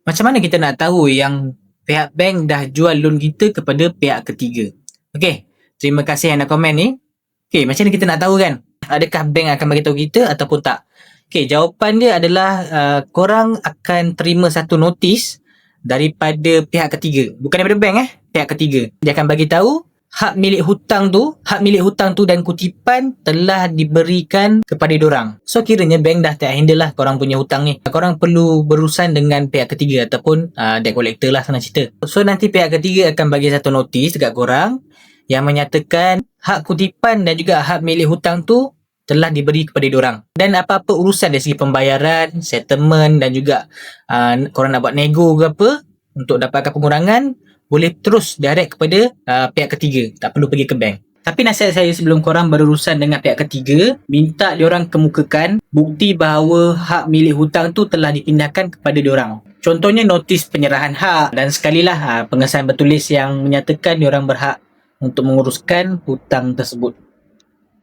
Macam mana kita nak tahu yang pihak bank dah jual loan kita kepada pihak ketiga? Okey, terima kasih yang nak komen ni. Okey, macam mana kita nak tahu kan? Adakah bank akan bagi tahu kita ataupun tak? Okey, jawapan dia adalah korang akan terima satu notis daripada pihak ketiga. Bukan daripada bank pihak ketiga. Dia akan bagi tahu hak milik hutang tu dan kutipan telah diberikan kepada diorang. So kiranya bank dah tak handle lah korang punya hutang ni. Korang perlu berurusan dengan pihak ketiga ataupun debt collector lah senang cerita. So nanti pihak ketiga akan bagi satu notis dekat korang yang menyatakan hak kutipan dan juga hak milik hutang tu telah diberi kepada diorang. Dan apa-apa urusan dari segi pembayaran, settlement dan juga korang nak buat nego ke apa untuk dapatkan pengurangan, boleh terus direct kepada pihak ketiga. Tak perlu pergi ke bank. Tapi nasihat saya sebelum korang berurusan dengan pihak ketiga, minta diorang kemukakan bukti bahawa hak milik hutang tu telah dipindahkan kepada diorang. Contohnya notis penyerahan hak dan sekalilah pengesahan bertulis yang menyatakan diorang berhak untuk menguruskan hutang tersebut.